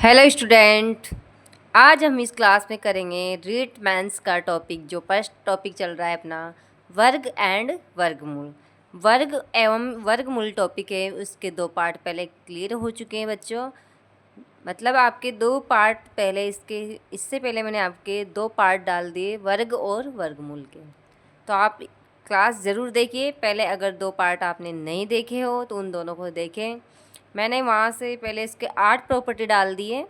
Hello student. आज हम इस क्लास में करेंगे रीट मैंस का टॉपिक। जो फर्स्ट टॉपिक चल रहा है अपना वर्ग एंड वर्गमूल। वर्ग एवं वर्गमूल टॉपिक है, उसके दो पार्ट पहले क्लियर हो चुके हैं बच्चों। मतलब आपके दो पार्ट पहले इससे पहले मैंने आपके दो पार्ट डाल दिए वर्ग और वर्गमूल के। तो आप क्लास ज़रूर देखिए। पहले अगर दो पार्ट आपने नहीं देखे हो तो उन दोनों को देखें। मैंने वहाँ से पहले इसके 8 प्रॉपर्टी डाल दी है।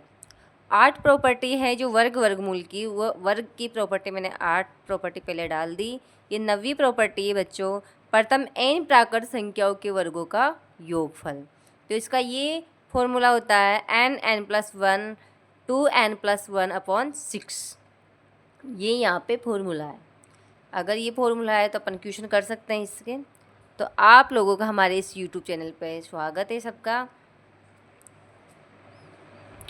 8 प्रॉपर्टी है जो वर्ग वर्गमूल की, वो वर्ग की प्रॉपर्टी मैंने 8 प्रॉपर्टी पहले डाल दी। ये 9वीं प्रॉपर्टी है बच्चों, प्रथम n प्राकृत संख्याओं के वर्गों का योगफल। तो इसका ये फॉर्मूला होता है n+1 2n+1/6। ये यहाँ पे फॉर्मूला है। अगर ये फॉर्मूला है तो अपन क्वेश्चन कर सकते हैं इसके। तो आप लोगों का हमारे इस यूट्यूब चैनल पे स्वागत है सबका।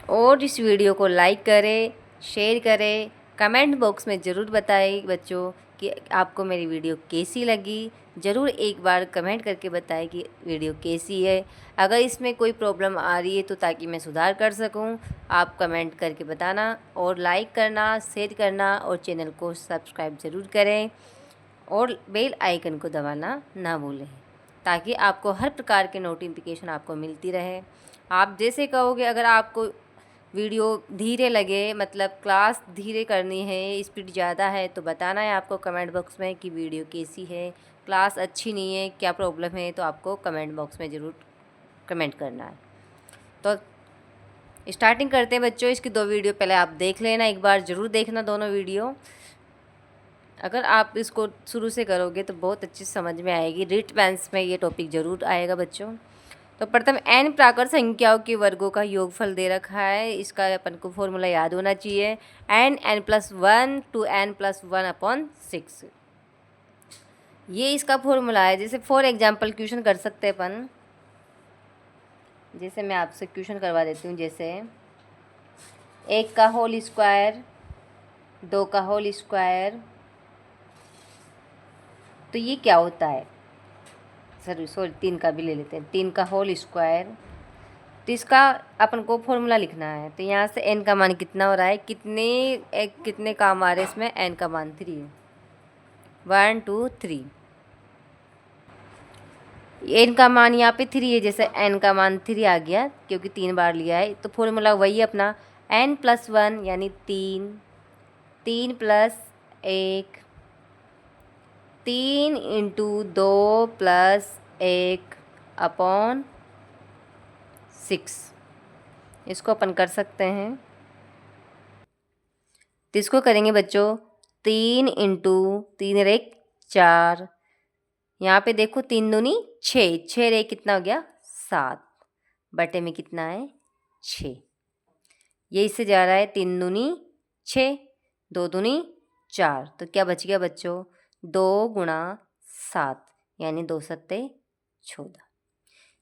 और इस वीडियो को लाइक करें, शेयर करें, कमेंट बॉक्स में ज़रूर बताएं बच्चों कि आपको मेरी वीडियो कैसी लगी। ज़रूर एक बार कमेंट करके बताएं कि वीडियो कैसी है। अगर इसमें कोई प्रॉब्लम आ रही है तो ताकि मैं सुधार कर सकूं, आप कमेंट करके बताना। और लाइक करना, शेयर करना और चैनल को सब्सक्राइब ज़रूर करें और बेल आइकन को दबाना ना भूलें, ताकि आपको हर प्रकार के नोटिफिकेशन आपको मिलती रहे। आप जैसे कहोगे, अगर आपको वीडियो धीरे लगे, मतलब क्लास धीरे करनी है, स्पीड ज़्यादा है, तो बताना है आपको कमेंट बॉक्स में कि वीडियो कैसी है, क्लास अच्छी नहीं है, क्या प्रॉब्लम है, तो आपको कमेंट बॉक्स में ज़रूर कमेंट करना है। तो स्टार्टिंग करते हैं बच्चों। इसकी दो वीडियो पहले आप देख लेना, एक बार ज़रूर देखना दोनों वीडियो। अगर आप इसको शुरू से करोगे तो बहुत अच्छी समझ में आएगी। रीट मैंस में ये टॉपिक ज़रूर आएगा बच्चों। तो प्रथम n प्राकृत संख्याओं के वर्गों का योगफल दे रखा है। इसका अपन को फॉर्मूला याद होना चाहिए, n+1 2n+1/6। ये इसका फॉर्मूला है। जैसे फॉर एग्जांपल क्वेश्चन कर सकते हैं अपन। जैसे मैं आपसे क्वेश्चन करवा देती हूँ। जैसे 1 का होल स्क्वायर, 2 का होल स्क्वायर, तो ये क्या होता है? सॉरी 3 का भी ले लेते हैं। 3 का होल स्क्वायर, तो इसका अपन को फॉर्मूला लिखना है। तो यहाँ से n का मान कितना हो रहा है, कितने काम आ रहे हैं इसमें? n का मान 3 है। 1 2 3, n का मान यहाँ पे 3 है। जैसे n का मान 3 आ गया क्योंकि 3 बार लिया है। तो फॉर्मूला वही है अपना, n+1 यानी 3, 3 + 1, 3 × 2 + 1/6। इसको अपन कर सकते हैं। तो इसको करेंगे बच्चों 3 × 3 × 4। यहाँ पे देखो 3 दूनी 6, 6 रे कितना हो गया 7, बटे में कितना है 6। ये इससे जा रहा है 3 दूनी 6, 2 दूनी 4, तो क्या बच गया बच्चों 2 × 7 यानी 2 7 14।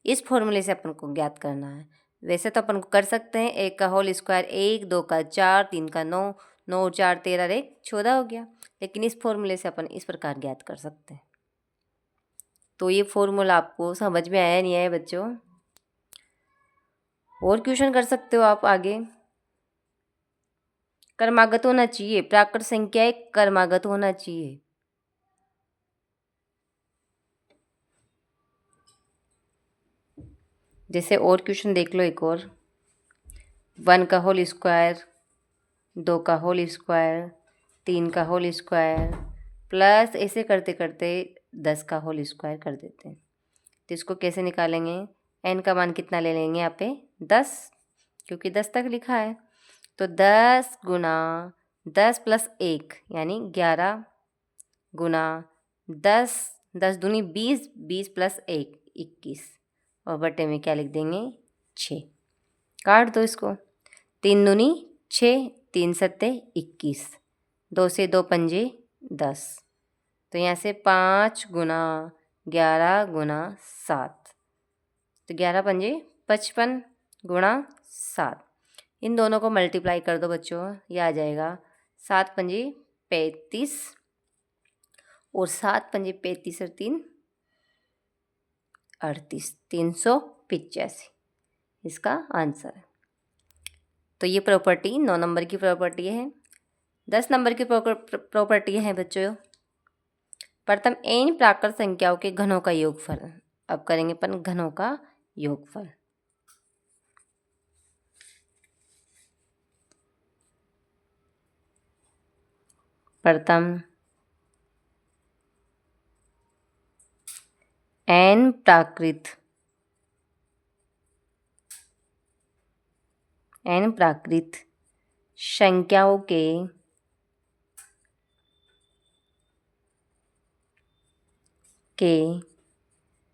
इस फॉर्मूले से अपन को ज्ञात करना है। वैसे तो अपन को कर सकते हैं 1 का होल स्क्वायर 1, 2 का 4, 3 का 9, 9 4 13 रे 14 हो गया। लेकिन इस फॉर्मूले से अपन इस प्रकार ज्ञात कर सकते हैं। तो ये फॉर्मूला आपको समझ में आया नहीं आया बच्चों? और क्वेश्चन कर सकते हो आप आगे। क्रमागत होना चाहिए, प्राकृत संख्याएं क्रमागत होना चाहिए। जैसे और क्वेश्चन देख लो एक और। 1 का होल स्क्वायर, 2 का होल स्क्वायर, 3 का होल स्क्वायर, प्लस ऐसे करते करते 10 का होल स्क्वायर कर देते हैं। तो इसको कैसे निकालेंगे? n का मान कितना ले लेंगे यहाँ पे 10, क्योंकि 10 तक लिखा है। तो 10 × 10 + 1 यानी 11 गुना 10, 10 दूनी 20, 20 + 1 21, और बटे में क्या लिख देंगे 6। काट दो इसको। 3 दूनी 6, 3 7 21, 2 से 2 पंजे 10। तो यहाँ से 5 × 11 × 7, तो 11 पंजे 55 × 7। इन दोनों को मल्टीप्लाई कर दो बच्चों, ये आ जाएगा 7 पंजे 35 और 7 पंजे 35 और 3 38, 385 इसका आंसर है। तो ये प्रॉपर्टी 9 नंबर की प्रॉपर्टी है। 10 नंबर की प्रॉपर्टी है बच्चों, प्रथम n प्राकृत संख्याओं के घनों का योगफल। अब करेंगे अपन घनों का योगफल। प्रथम n प्राकृत संख्याओं के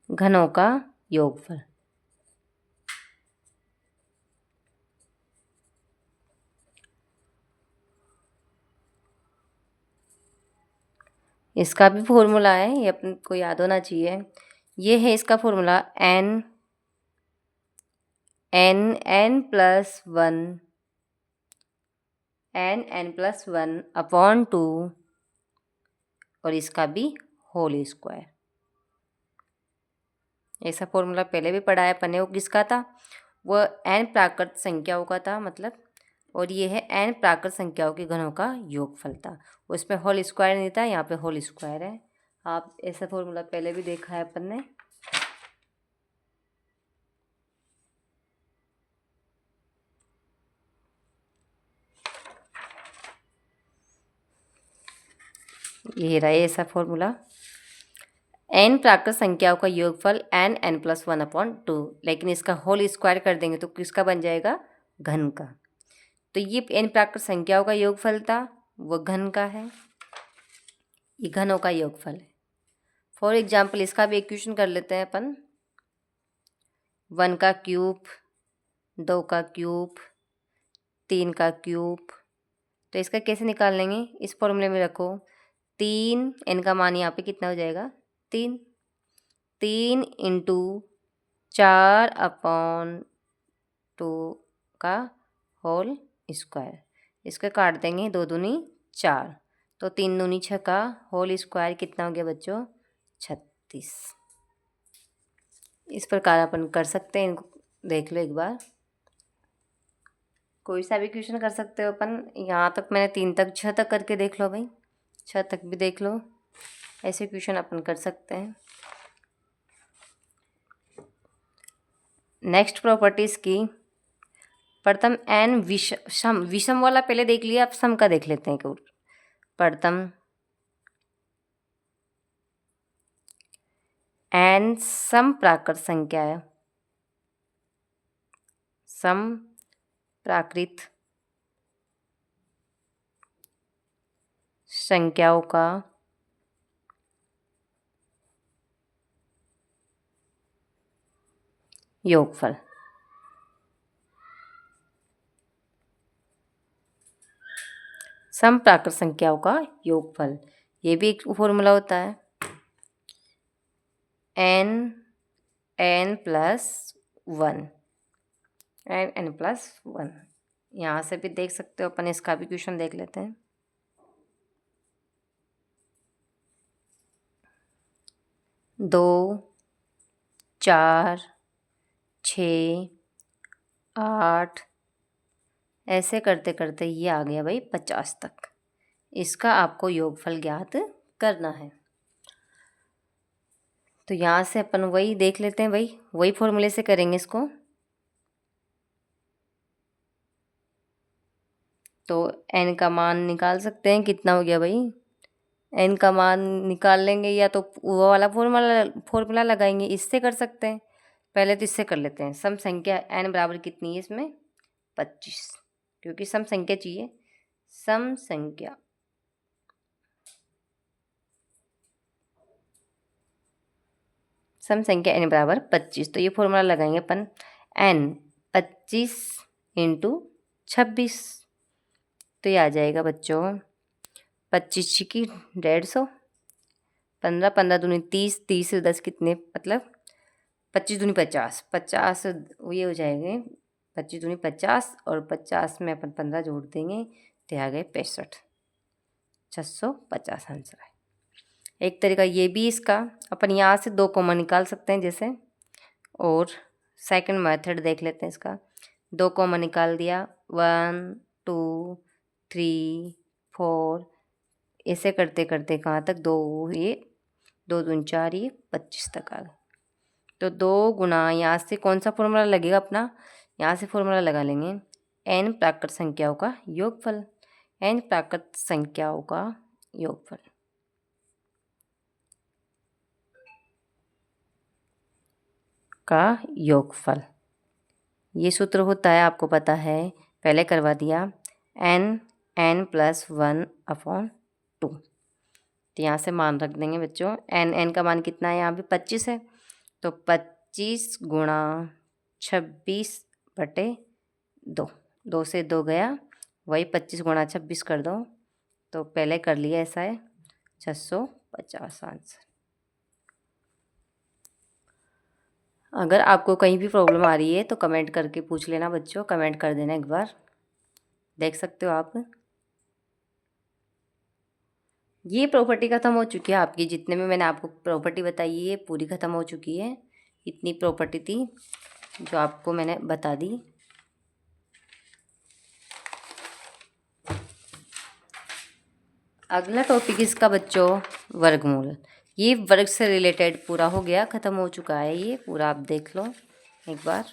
घनों का योगफल। इसका भी फॉर्मूला है, ये अपन को याद होना चाहिए। ये है इसका formula n plus one upon 2 और इसका भी होल स्क्वायर। ऐसा फॉर्मूला पहले भी पढ़ा है अपन ने। वो किसका था? वो n प्राकृत संख्याओं का था मतलब, और ये है n प्राकृत संख्याओं के घनों का योगफल था। उसमें होल स्क्वायर नहीं था, यहाँ पे होल स्क्वायर है। आप ऐसा फॉर्मूला पहले भी देखा है अपन ने। ये रहा ऐसा फॉर्मूला, n प्राकृत संख्याओं का योगफल n प्लस 1 अपॉन 2, लेकिन इसका होल स्क्वायर कर देंगे तो किसका बन जाएगा? घन का। तो ये n प्राकृत संख्याओं का योगफल था, वो घन का है। ये घनों का योगफल है। फॉर एग्जाम्पल इसका भी इक्वेशन कर लेते हैं अपन। 1 का क्यूब, 2 का क्यूब, 3 का क्यूब। तो इसका कैसे निकाल लेंगे? इस फॉर्मूले में रखो 3, n का मान यहाँ पे कितना हो जाएगा? 3 इंटू 4 अपॉन 2 का होल स्क्वायर। इसको काट देंगे, 2 दूनी 4, तो 3 दूनी 6 का होल स्क्वायर कितना हो गया बच्चों? 36। इस प्रकार अपन कर सकते हैं, इनको देख लो एक बार। कोई सा भी क्वेश्चन कर सकते हो अपन। यहाँ तक मैंने 3 तक 6 तक करके देख लो भाई, 6 तक भी देख लो। ऐसे क्वेश्चन अपन कर सकते हैं। नेक्स्ट प्रॉपर्टीज की प्रथम n विषम वाला पहले देख लिया, अब सम का देख लेते हैं। प्रथम n सम प्राकृत संख्या है, सम प्राकृत संख्याओं का योगफल। सम प्राकृत संख्याओं का योगफल, ये भी एक फॉर्मूला होता है। n plus 1, n plus 1। यहाँ से भी देख सकते हो अपन, इसका भी क्वेश्चन देख लेते हैं। 2, 4, 6, 8, ऐसे करते करते ये आ गया भाई 50 तक। इसका आपको योगफल ज्ञात करना है। तो यहाँ से अपन वही देख लेते हैं भाई, वही फॉर्मूले से करेंगे इसको। तो n का मान निकाल सकते हैं, कितना हो गया भाई? n का मान निकाल लेंगे, या तो वो वाला फॉर्मूला लगाएंगे, इससे कर सकते हैं। पहले तो इससे कर लेते हैं। सम संख्या n बराबर कितनी है इसमें? 25, क्योंकि सम संख्या चाहिए। सम संख्या n बराबर 25, तो ये फॉर्मूला लगाएंगे अपन। n 25 इंटू 26, तो ये आ जाएगा बच्चों 25 की 150, 15, 15 दूनी 30, 30 से 10 कितने, मतलब 25 दूनी 50, 50 ये हो जाएंगे 25 दूनी 50, और 50 में अपन 15 जोड़ देंगे तो आ गए 65, 650 आंसर है। एक तरीका ये भी इसका, अपन यहाँ से 2 कॉमन निकाल सकते हैं जैसे। और सेकंड मेथड देख लेते हैं इसका। 2 कॉमन निकाल दिया, 1 2 3 4, ऐसे करते करते कहाँ तक, 2 ये 2 दूनी 4, ये 25 तक आ गए। तो 2 गुना, यहाँ से कौन सा फॉर्मूला लगेगा अपना, यहाँ से फॉर्मूला लगा लेंगे, n प्राकृत संख्याओं का योगफल, n प्राकृत संख्याओं का योगफल। ये सूत्र होता है, आपको पता है, पहले करवा दिया, n + 1/2। तो यहाँ से मान रख देंगे बच्चों, n का मान कितना है, यहाँ पे 25 है, तो 25 गुणा 26/2, 2 से 2 गया, वही 25 गुणा 26 कर दो, तो पहले कर लिया ऐसा है, 650 आंसर। अगर आपको कहीं भी प्रॉब्लम आ रही है तो कमेंट करके पूछ लेना बच्चों, कमेंट कर देना एक बार, देख सकते हो आप। ये प्रॉपर्टी ख़त्म हो चुकी है आपकी, जितने में मैंने आपको प्रॉपर्टी बताई है पूरी ख़त्म हो चुकी है। इतनी प्रॉपर्टी थी जो आपको मैंने बता दी। अगला टॉपिक इसका बच्चों वर्गमूल। ये वर्ग से रिलेटेड पूरा हो गया, ख़त्म हो चुका है ये पूरा, आप देख लो एक बार।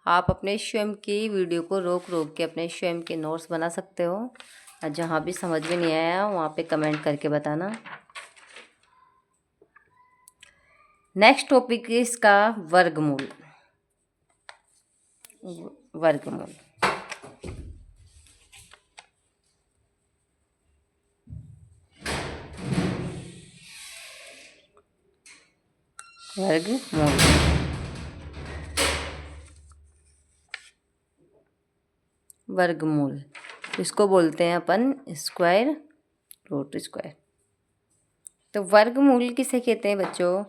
आप अपने स्वयं की वीडियो को रोक रोक के अपने स्वयं के नोट्स बना सकते हो, और जहाँ भी समझ में नहीं आया वहाँ पे कमेंट करके बताना। नेक्स्ट टॉपिक है इसका वर्गमूल। वर्गमूल वर्गमूल वर्गमूल इसको बोलते हैं अपन स्क्वायर रूट स्क्वायर। तो वर्गमूल किसे कहते हैं बच्चों,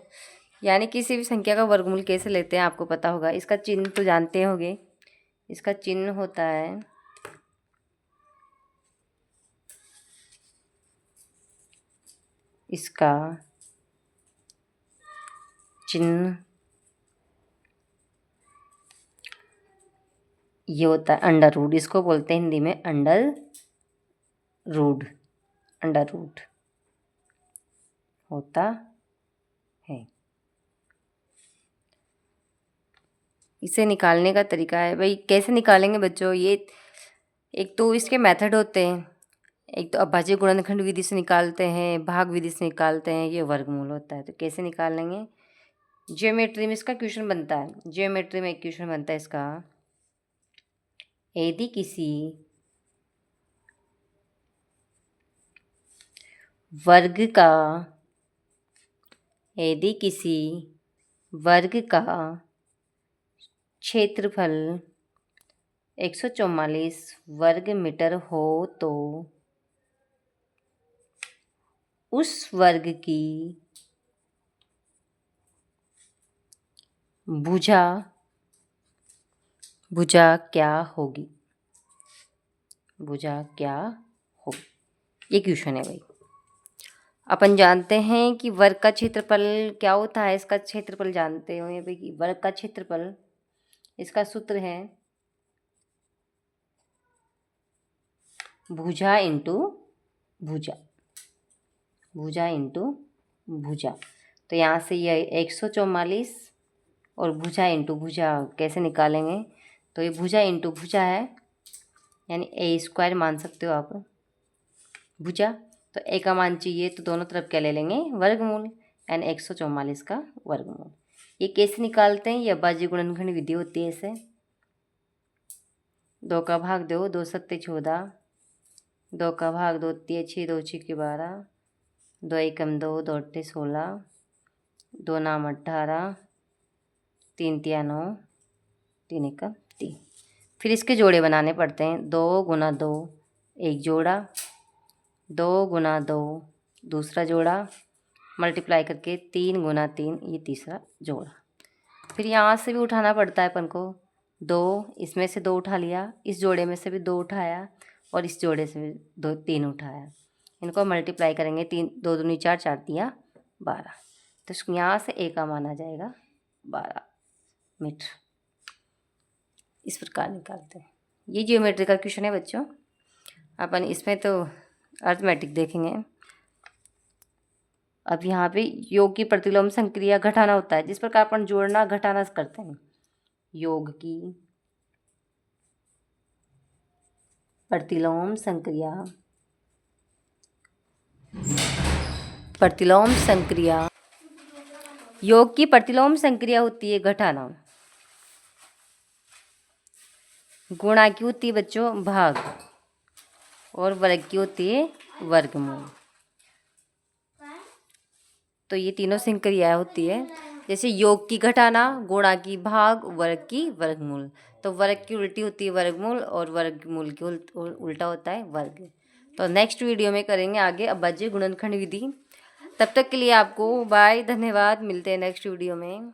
यानी किसी भी संख्या का वर्गमूल कैसे लेते हैं आपको पता होगा। इसका चिन्ह तो जानते होंगे, इसका चिन्ह होता है इसका चिन्ह ये होता है अंडर रूट, इसको बोलते हैं हिंदी में अंडर रूट, अंडर रूट होता है। इसे निकालने का तरीका है भाई, कैसे निकालेंगे बच्चों, ये एक तो इसके मेथड होते हैं, एक तो अभाज्य गुणनखंड विधि से निकालते हैं, भाग विधि से निकालते हैं, ये वर्गमूल होता है। तो कैसे निकालेंगे, ज्योमेट्री में इसका क्वेश्चन बनता है, ज्योमेट्री में एक क्वेश्चन बनता है इसका, यदि किसी वर्ग का क्षेत्रफल 144 वर्ग मीटर हो तो उस वर्ग की भुजा क्या होगी, भुजा क्या होगी, ये क्वेश्चन है भाई। अपन जानते हैं कि वर्ग का क्षेत्रफल क्या होता है, इसका क्षेत्रफल जानते हो भाई कि वर्ग का क्षेत्रफल, इसका सूत्र है भुजा इंटू भुजा, भुजा इंटू भुजा। तो यहाँ से ये 144 और भुजा इंटू भुजा कैसे निकालेंगे, तो ये भुजा इंटू भुजा है, यानी ए स्क्वायर मान सकते हो आप भुजा। तो ए का मान चाहिए तो दोनों तरफ क्या ले लेंगे, वर्गमूल, यानी 144 का वर्गमूल। ये कैसे निकालते हैं, ये अभाज्य गुणनखंड विधि होती है। इसे 2 का भाग 2, 2 सत्ते 14, 2 का भाग 2 तिया 6, 2 6 के 12, 2 एकम 2, 2 अट्ठे 16, 2 नाम 18, 3 तिया 9, 3 एकम 3। फिर इसके जोड़े बनाने पड़ते हैं, 2 गुना 2 एक जोड़ा, 2 गुना 2 दूसरा जोड़ा, मल्टीप्लाई करके 3 गुना 3 ये तीसरा जोड़ा। फिर यहाँ से भी उठाना पड़ता है अपन को, 2 इसमें से 2 उठा लिया, इस जोड़े में से भी 2 उठाया, और इस जोड़े से भी 3 उठाया। इनको मल्टीप्लाई करेंगे, 3 2 दूनी 4, 4 तिया 12। तो यहाँ से ए का मान आ जाएगा 12 मीटर। इस प्रकार निकालते हैं। ये ज्योमेट्री का क्वेश्चन है बच्चों। अपन इसमें तो अर्थमेटिक देखेंगे। अब यहाँ पे योग की प्रतिलोम संक्रिया घटाना होता है, जिस प्रकार अपन जोड़ना घटाना करते हैं। योग की प्रतिलोम संक्रिया, प्रतिलोम संक्रिया, योग की प्रतिलोम संक्रिया होती है घटाना। गुणा की होती है बच्चों भाग, और वर्ग की होती है वर्गमूल। तो ये तीनों संक्रियाएं होती है। जैसे योग की घटाना, गुणा की भाग, वर्ग की वर्गमूल। तो वर्ग की उल्टी होती है वर्गमूल, और वर्गमूल की उल्टा होता है वर्ग। तो नेक्स्ट वीडियो में करेंगे आगे अभाज्य गुणनखंड विधि। तब तक के लिए आपको बाय, धन्यवाद। मिलते हैं नेक्स्ट वीडियो में।